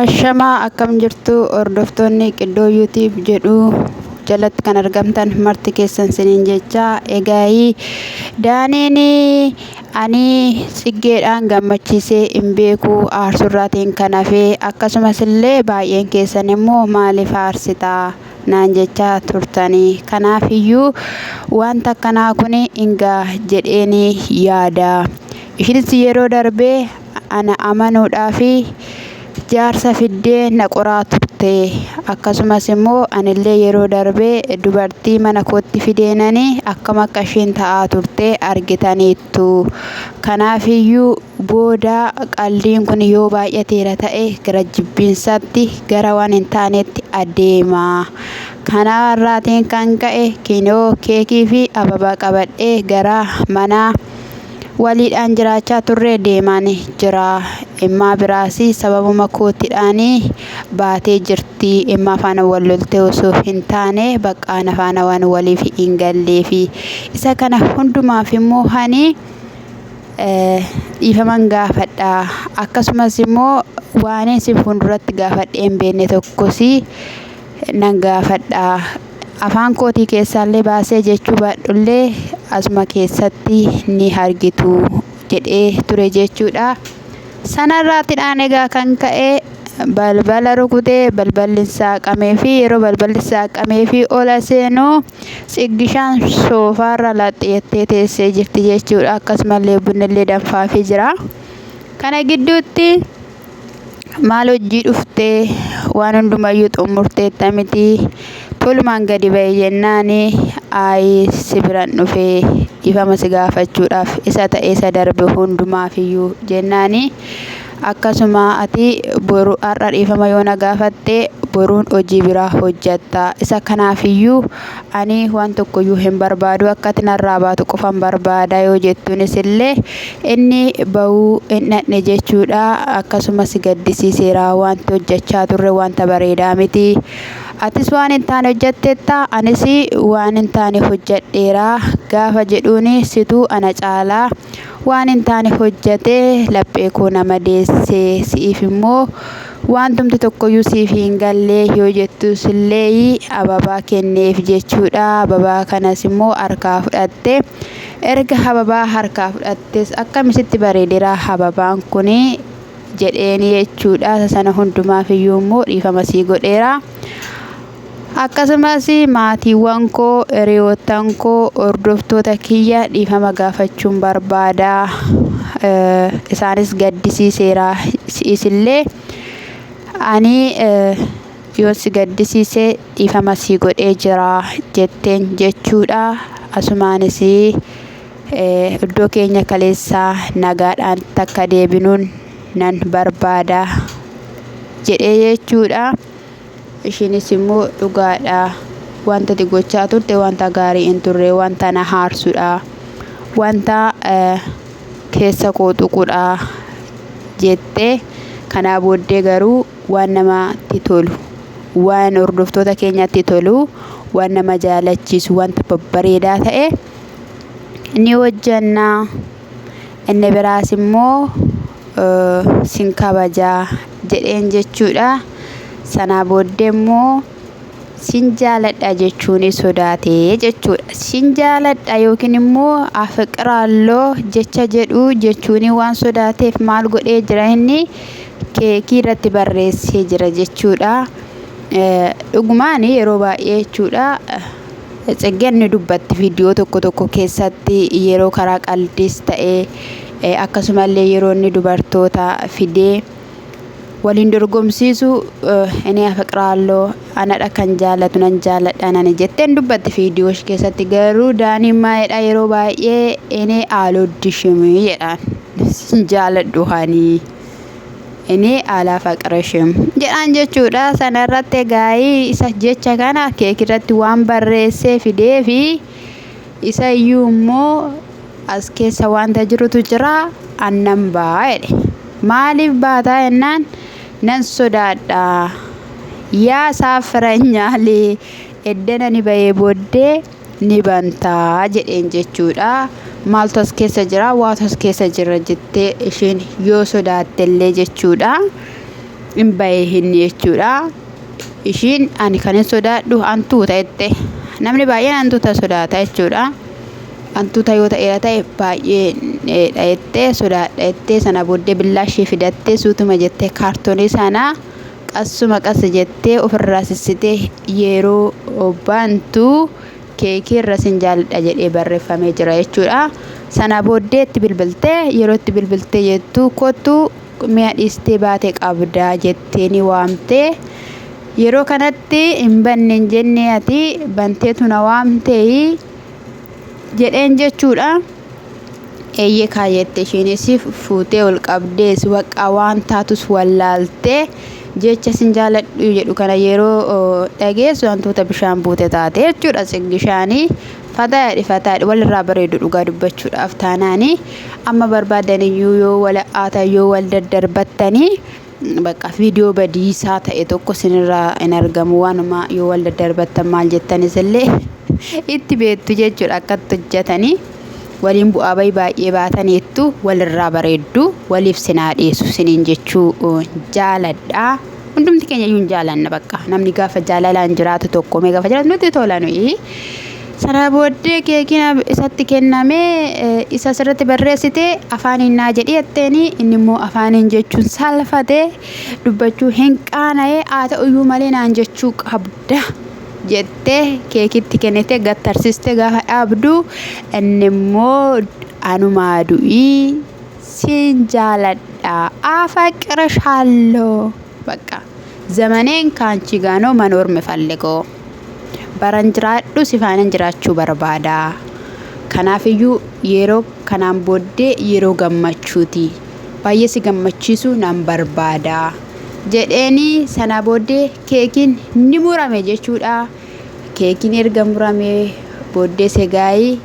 Ashamaa akkam jirtu hordoftoonni Qiddoo YouTube jedhu jalatti kan argamtan marti keessan siniin jecha egaayii daaniin ani siggeedhaan gammachiisee hin beeku aarsurraatiin kan hafee akkasumas illee baay'een keessan immoo maaliif aarsitaa naan jechaa turtanii kanaafiyyuu wanta akkanaa kun hingaa jedheeni yaada ishinis yeroo darbee ana amanuudhaafi jaarsa fiddee na qoraa turte akkasumas immoo anillee yeroo darbee dubartii mana kootti fideenanii akkam akka isheen ta'aa turte argitaniittu kanaafiyyuu booda qalliin kun yoo baay'ateera ta'e gara jibbiinsaatti gara waan hin taanetti adeema kanarraatiin kan ka'e kinoo keekii fi ababaa qabadhee gara mana waliidhaan jiraachaa turre deemaan jira immaa biraasi sababuma koottiidhaanii baatee jirti immaa faana wal lolte osoo hin taane baqqaan afaana waan waliif hin galleefi isa kana hundumaaf immoo hani dhiifaman gaafadha akkasumas immoo waan isin fuulduratti gaafadhee hin beekne tokkos nan gaafadha afaan kootii keessaallee baasee jechuu baadhullee asuma keessatti ni argitu jedhee ture jechuudha sanarraatidhaan egaa kan ka'e balbala rukutee balballi saaqamee fi yeroo balballi saaqamee fi ola seenuu siggishaan soofaarra laxxeettee teessee jirti jechuudha akkasumallee bunnillee danfaafii jira kana gidduutti maal hojii dhuftee waan hundumayyuu xumurteetta miti tolumaan gadi ba'e jennaani si biran dhufee dhiifama si gaafachuudhaaf isa ta'ee isa darbe hundumaafiyyuu jennaani akkasuma ati boru har'a dhiifama yoo na gaafatte boruun hojii biraa hojjetta isa kanaafiyyuu ani waan tokkoyyuu hin barbaadu akka ati narraa baatu qofan barbaada yoo jettuunis illee inni bahuu hin dhaqne jechuudha akkasumas gaddisiiseera wanti hojjechaa turre wanta bareedaa miti atis waan hin taane hojjettetta anis waan hin taane hojjedheera gaafa jedhuuni situu ana caalaa waan hin taane hojjetee laphee koo nama deessee siif immoo wantumti tokkoyyuu siif hin gallee yoo jettus illee ababaa kenneef jechuudha ababaa kanas immoo harkaa fudhatte erga ababaa harkaa fudhattes akkamisitti bareedera ababaan kun jedheeni jechuudha sana hundumaafiyyuu immoo dhiifama sii godheera akkasumas maatiiwwan koo hiriyoottan koo hordoftoota kiyya dhiifama gaafachuun barbaada isaanis gaddisiiseera isillee ani yoo si gaddisiise dhiifama sii godhee jira jetteen jechuudha asumaanis iddoo keenya kaleessaa nagaadhaan takka deebinuun nan barbaada jedhee jechuudha ishinis immoo dhugaadha wanta ati gochaa turte wanta gaarii hin turre wanta na haarsudha wanta keessa koo tuquudha jettee kanaa booddee garuu waan namatti tolu waan hordoftoota keenyatti tolu waan nama jaalachiisu wanta babbareedaa ta'e ni hojjannaa inni biraas immoo sin kabajaa jedheen jechuudha sanaa booddee immoo sin jaaladha jechuun sodaatee jechuudha sin jaaladha yookiin immoo afiqiraalloo jecha jedhu jechuun waan sodaateef maal godhee jira inni keekii irratti barreessee jira jechuudha dhugumaan yeroo baay'ee jechuudha Tsageen dubbatti viidiyoo tokko keessatti yeroo karaa qaldiis ta'ee akkasumallee yeroo inni dubartoota fidee waliin dorgomsiisu inni afiqiraalloo anadha kan jaalatu nan jaaladha nani jetteen dubbatti viidiyoo keessatti garuu daaniin maayedha yeroo baay'ee inni aalooddishimii jedhaan jaaladhu hani inni alaa faqrashim jedhaan jechuudha sanarratti gaayii isa jecha kana keekirratti waan barreessee fidee fi isa iyyuu immoo as keessa wanta jirutu jira annan baay'ee maaliif baataa jennaan nan sodaadha yaa saafiranyaalee eddana ni bahee booddee ni bantaa jedheen jechuudha maaltu as keessa jira waatu as keessa jira jettee isheen yoo sodaattellee jechuudha hin bahin jechuudha. Ishiin ani kan sodaadhu hantuuta jette. Namni baay'een hantuuta sodaata jechuudha. Hantuuta yoo ta'e baay'ee jettee sodaadha jettee sana booddee billaa ishee fidattee suutuma jettee kaartoonii sana qasuma qasa jettee ofirraa sissitee yeroo bantu keekii irra sin jaalladha jedhee barreeffamee jira jechuudha. Sana booddee itti bilbiltee yeroo itti bilbiltee jettu kottu mi'a dhiistee baatee qabdaa jettee ni waamtee yeroo kanatti hin banne hin jenne ati banteetu na waamtee jedheen jechuudha. Eeyyee kaayyette isheenis fuutee ol qabdees waqa waan taatus wallaaltee jecha sin jaaladhu jedhu kana yeroo dhageessu hantuuta bishaan buute taate jechuudha. Siggishaanii fataadhi walirraa bareedu dhugaa dubbachuudhaaf taanaani amma barbaadaniyyuu yoo wal aata yoo wal daddarbattanii bakka viidiyoo badiisaa ta'e tokko sinirraa hin argamu waanuma yoo wal daddarbattan maal jettanis illee itti beektu jechuudha. Akkatti hojjetanii waliin bu'aa baay'ee baataniittu walirraa bareeddu waliif sinaa dhiyeessu siniin jechuu jaaladha. Hundumti keenya iyyuu jaalanna bakka namni gaafa jaalalaan jiraatu tokko mee gaafa jiraatu nuti tola nuyi. Sana booddee keekiin isatti kennamee isa sirriitti barreessite afaaniin naa jedhi jetteeni inni immoo afaaniin jechuun salfatee dubbachuu hin qaana'ee haa ta'uyyuu malee naan jechuu qabda jettee keekitti kennite gattarsiste gaafa dhaabdu inni immoo anumaa du'ii sin jaaladha afaqirashaaloo bakka zamaneen kaanchi gaanoo manoor mifalligoo baran jiraadhu sifaanan jiraachuu barbaada. Kanaafiyyuu yeroo kanaan booddee yeroo gammachuuti baay'ee si gammachiisu nan barbaada jedheeni. Sana booddee keekiin ni murame jechuudha. Keekiin erga murame booddee segaayii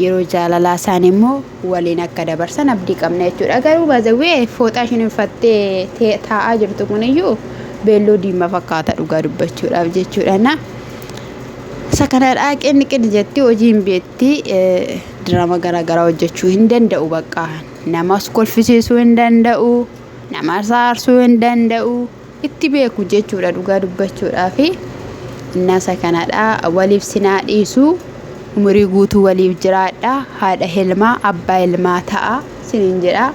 yeroo jaalalaa isaan immoo waliin akka dabarsan abdii qabna jechuudha. Garuu baazawwee fooxaa ishiin uffattee taa'aa jirtu kuniyyuu beelloo diimaa fakkaata dhugaa dubbachuudhaaf jechuudha. Sakanadha qinni jetti hojiin beetti dirama garaagaraa hojjechuu hin danda'u bakka namas kolfisiisuu hin danda'u nama saarsuu hin danda'u itti beeku jechuudha dhugaa dubbachuudhaaf. Inna sakanadha waliif sinaa dhiisu umurii guutuu waliif jiraadha haadha ilmaa abbaa ilmaa ta'a siniin jedha.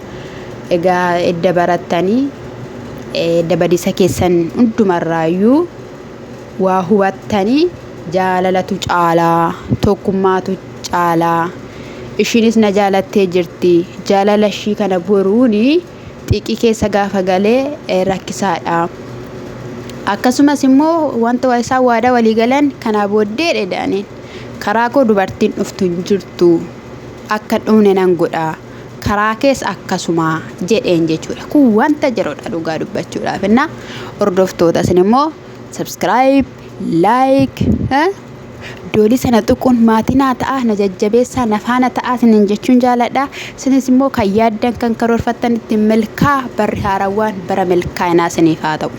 Egaa edda barattanii dabadisa keessan hundumarraayyuu waa hubattanii jaalalatu caalaa tokkummaatu caalaa. Ishiinis na jaalattee jirti jaalala ishii kana boruuni xiqqii keessa gaafa galee rakkisaadha. Akkasumas immoo wanta waa isaa waadaa walii galan kana booddee dheedaniin karaa koo dubartiin dhuftu hin jirtu akka dhumne nan godha karaa kees akkasuma jedheen jechuudha. Kun wanta jiruudha dhugaa dubbachuudhaaf. Inna hordoftoota isin immoo subscribe like doolii sana tuquun maatinaa ta'a na jajjabeessaa nafaana ta'a sinin jechuun jaaladha. Sinis immoo kan yaaddan kan karoorfattan ittiin milkaa barri haarawaan bara milkaa'inaa siniif haa ta'u.